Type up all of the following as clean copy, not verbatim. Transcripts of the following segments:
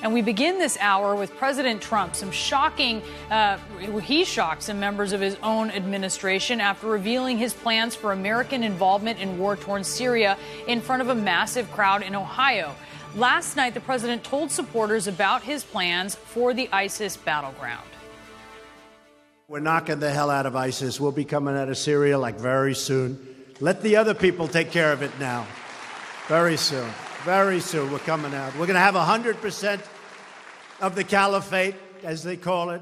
And we begin this hour with President Trump. He shocked some members of his own administration after revealing his plans for American involvement in war-torn Syria in front of a massive crowd in Ohio. Last night, the president told supporters about his plans for the ISIS battleground. We're knocking the hell out of ISIS. We'll be coming out of Syria like very soon. Let the other people take care of it now. Very soon. Very soon we're coming out. We're going to have 100% of the caliphate, as they call it,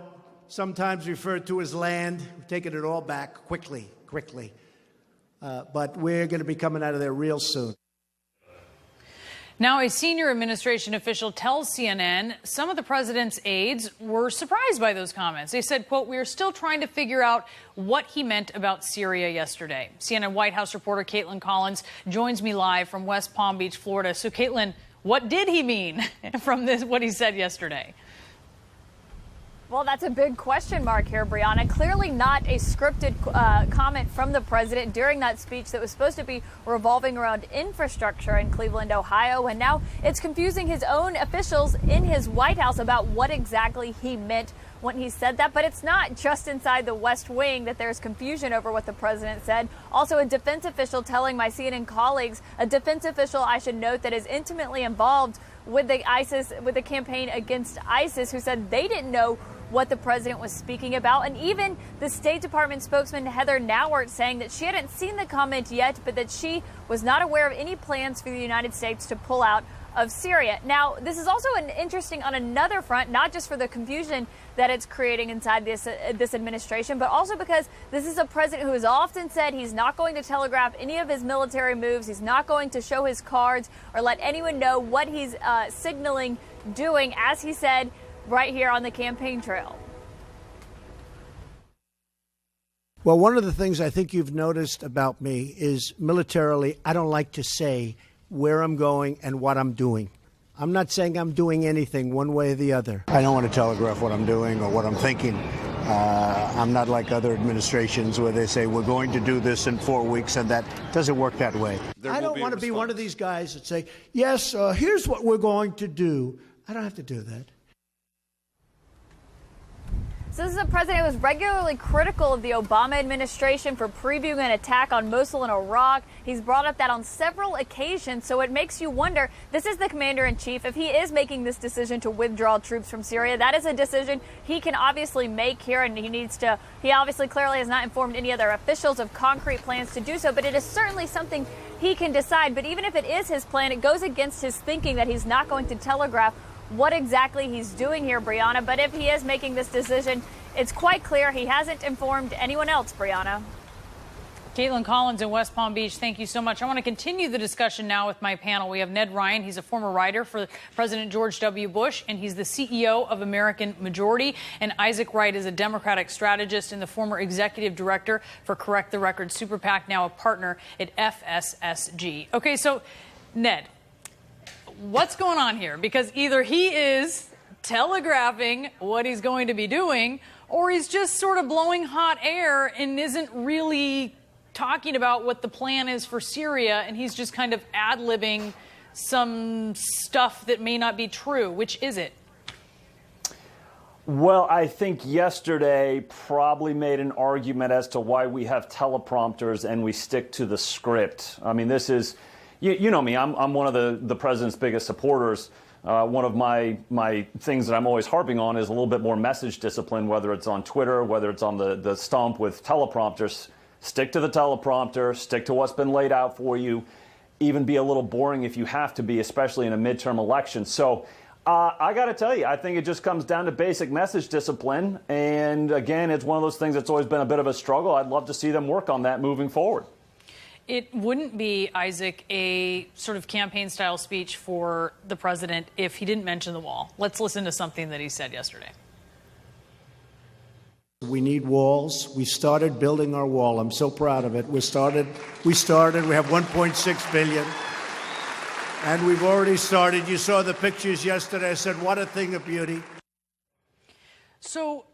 sometimes referred to as land. We're taking it all back quickly. But we're going to be coming out of there real soon. Now, a senior administration official tells CNN some of the president's aides were surprised by those comments. They said, quote, "We are still trying to figure out what he meant about Syria yesterday." CNN White House reporter Caitlin Collins joins me live from West Palm Beach, Florida. So, Caitlin, what did he mean from what he said yesterday? Well, that's a big question mark here, Brianna. Clearly not a scripted comment from the president during that speech that was supposed to be revolving around infrastructure in Cleveland, Ohio. And now it's confusing his own officials in his White House about what exactly he meant when he said that. But it's not just inside the West Wing that there's confusion over what the president said. Also, a defense official telling my CNN colleagues, a defense official, I should note, that is intimately involved with the campaign against ISIS, who said they didn't know what the president was speaking about. And even the State Department spokesman Heather Nauert saying that she hadn't seen the comment yet, but that she was not aware of any plans for the United States to pull out of Syria. Now, this is also interesting on another front, not just for the confusion that it's creating inside this administration, but also because this is a president who has often said he's not going to telegraph any of his military moves. He's not going to show his cards or let anyone know what he's signaling doing, as he said right here on the campaign trail. Well, one of the things I think you've noticed about me is militarily, I don't like to say where I'm going and what I'm doing. I'm not saying I'm doing anything one way or the other. I don't want to telegraph what I'm doing or what I'm thinking. I'm not like other administrations where they say we're going to do this in 4 weeks, and that doesn't work that way. I don't want to be one of these guys that say, yes, here's what we're going to do. I don't have to do that. So this is a president who was regularly critical of the Obama administration for previewing an attack on Mosul and Iraq. He's brought up that on several occasions, so it makes you wonder, this is the commander-in-chief. If he is making this decision to withdraw troops from Syria, that is a decision he can obviously make here, and he obviously clearly has not informed any other officials of concrete plans to do so, but it is certainly something he can decide. But even if it is his plan, it goes against his thinking that he's not going to telegraph what exactly he's doing here, Brianna. But if he is making this decision, it's quite clear he hasn't informed anyone else, Brianna. Caitlin Collins in West Palm Beach, thank you so much. I want to continue the discussion now with my panel. We have Ned Ryan. He's a former writer for President George W. Bush, and he's the CEO of American Majority. And Isaac Wright is a Democratic strategist and the former executive director for Correct the Record Super PAC, now a partner at FSSG. Okay, so, Ned, what's going on here? Because either he is telegraphing what he's going to be doing, or he's just sort of blowing hot air and isn't really talking about what the plan is for Syria, and he's just kind of ad-libbing some stuff that may not be true. Which is it? Well, I think yesterday probably made an argument as to why we have teleprompters and we stick to the script. I mean, this is, you know me, I'm one of the president's biggest supporters. One of my things that I'm always harping on is a little bit more message discipline, whether it's on Twitter, whether it's on the stump with teleprompters. Stick to the teleprompter, stick to what's been laid out for you, even be a little boring if you have to be, especially in a midterm election. So I got to tell you, I think it just comes down to basic message discipline. And again, it's one of those things that's always been a bit of a struggle. I'd love to see them work on that moving forward. It wouldn't be, Isaac, a sort of campaign-style speech for the president if he didn't mention the wall. Let's listen to something that he said yesterday. We need walls. We started building our wall. I'm so proud of it. We started. We have 1.6 billion. And we've already started. You saw the pictures yesterday. I said, what a thing of beauty. So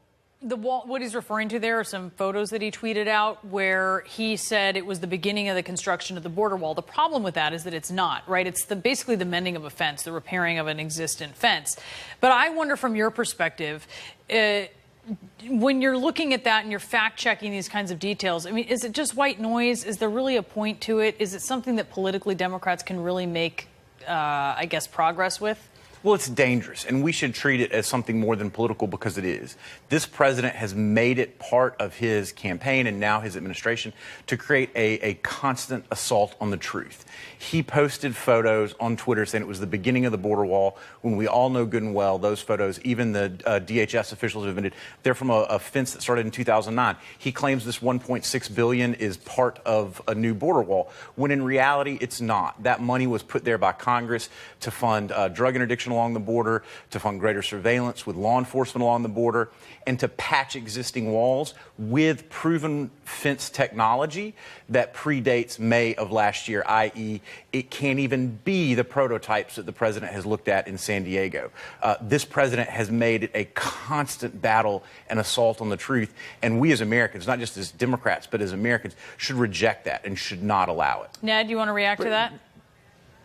The wall, what he's referring to there are some photos that he tweeted out where he said it was the beginning of the construction of the border wall. The problem with that is that it's not, right? It's basically the mending of a fence, the repairing of an existent fence. But I wonder from your perspective, when you're looking at that and you're fact-checking these kinds of details, I mean, is it just white noise? Is there really a point to it? Is it something that politically Democrats can really make, I guess, progress with? Well, it's dangerous, and we should treat it as something more than political because it is. This president has made it part of his campaign and now his administration to create a constant assault on the truth. He posted photos on Twitter saying it was the beginning of the border wall when we all know good and well those photos, even the DHS officials have admitted, they're from a fence that started in 2009. He claims this $1.6 billion is part of a new border wall, when in reality it's not. That money was put there by Congress to fund drug interdiction along the border, to fund greater surveillance with law enforcement along the border, and to patch existing walls with proven fence technology that predates May of last year, i.e., it can't even be the prototypes that the president has looked at in San Diego. This president has made it a constant battle and assault on the truth, and we as Americans, not just as Democrats, but as Americans, should reject that and should not allow it. Ned, you want to react to that?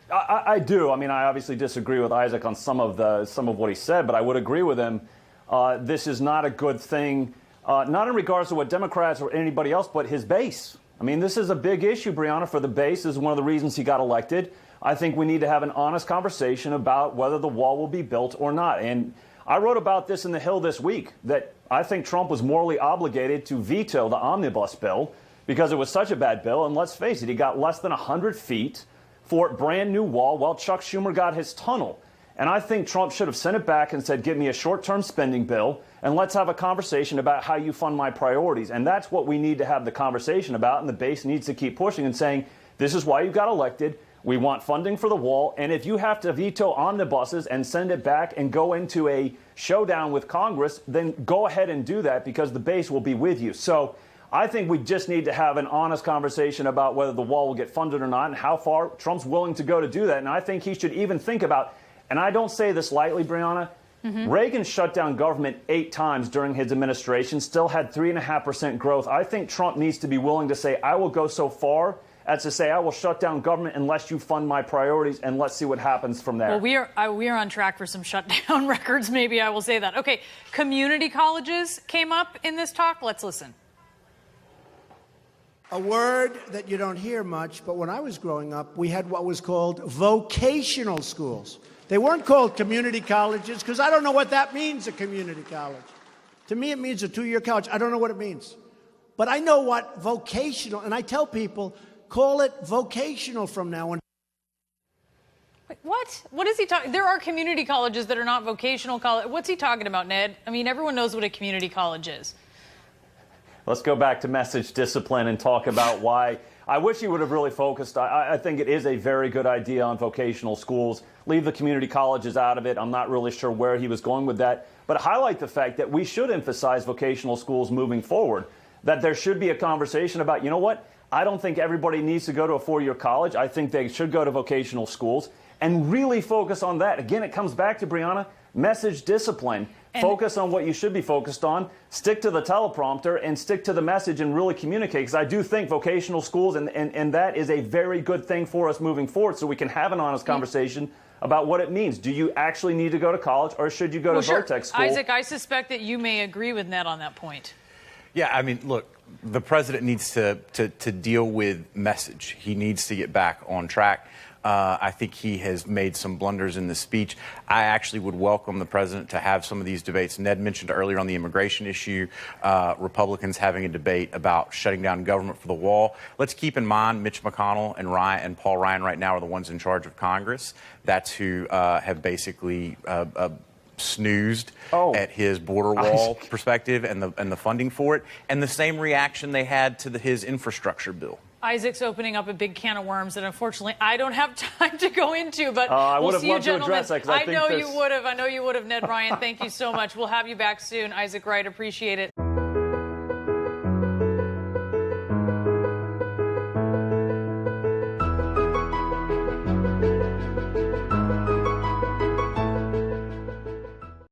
I do. I mean, I obviously disagree with Isaac on some of what he said, but I would agree with him. This is not a good thing, not in regards to what Democrats or anybody else, but his base. I mean, this is a big issue, Brianna, for the base. This is one of the reasons he got elected. I think we need to have an honest conversation about whether the wall will be built or not. And I wrote about this in The Hill this week, that I think Trump was morally obligated to veto the omnibus bill because it was such a bad bill. And let's face it, he got less than 100 feet for a brand new wall while Chuck Schumer got his tunnel. And I think Trump should have sent it back and said, give me a short-term spending bill, and let's have a conversation about how you fund my priorities. And that's what we need to have the conversation about, and the base needs to keep pushing and saying, this is why you got elected. We want funding for the wall, and if you have to veto omnibuses and send it back and go into a showdown with Congress, then go ahead and do that because the base will be with you. So I think we just need to have an honest conversation about whether the wall will get funded or not and how far Trump's willing to go to do that. And I think he should even think about, and I don't say this lightly, Brianna, Reagan shut down government 8 times during his administration, still had 3.5% growth. I think Trump needs to be willing to say, I will go so far as to say, I will shut down government unless you fund my priorities, and let's see what happens from there. Well, we are on track for some shutdown records, maybe I will say that. Okay, community colleges came up in this talk. Let's listen. A word that you don't hear much, but when I was growing up, we had what was called vocational schools. They weren't called community colleges because I don't know what that means, a community college. To me, it means a 2-year college. I don't know what it means. But I know what vocational, and I tell people, call it vocational from now on. Wait, what? What is he talking? There are community colleges that are not vocational college. What's he talking about, Ned? I mean, everyone knows what a community college is. Let's go back to message discipline and talk about why. I wish he would have really focused. I think it is a very good idea on vocational schools. Leave the community colleges out of it. I'm not really sure where he was going with that. But highlight the fact that we should emphasize vocational schools moving forward. That there should be a conversation about, you know what? I don't think everybody needs to go to a 4-year college. I think they should go to vocational schools and really focus on that. Again, it comes back to, Brianna, message discipline. Focus on what you should be focused on, stick to the teleprompter, and stick to the message and really communicate. Because I do think vocational schools, and that is a very good thing for us moving forward so we can have an honest conversation about what it means. Do you actually need to go to college, or should you go to Vertex school? Isaac, I suspect that you may agree with Ned on that point. Yeah, I mean, look, the president needs to deal with message. He needs to get back on track. I think he has made some blunders in the speech. I actually would welcome the president to have some of these debates. Ned mentioned earlier on the immigration issue, Republicans having a debate about shutting down government for the wall. Let's keep in mind Mitch McConnell and Paul Ryan right now are the ones in charge of Congress. That's who have basically snoozed at his border wall perspective and the funding for it, and the same reaction they had to his infrastructure bill. Isaac's opening up a big can of worms that unfortunately I don't have time to go into, but I would we'll have see you loved to gentlemen. address that, 'cause I think know you would have. I know you would have, Ned Ryan. Thank you so much. We'll have you back soon. Isaac Wright, appreciate it.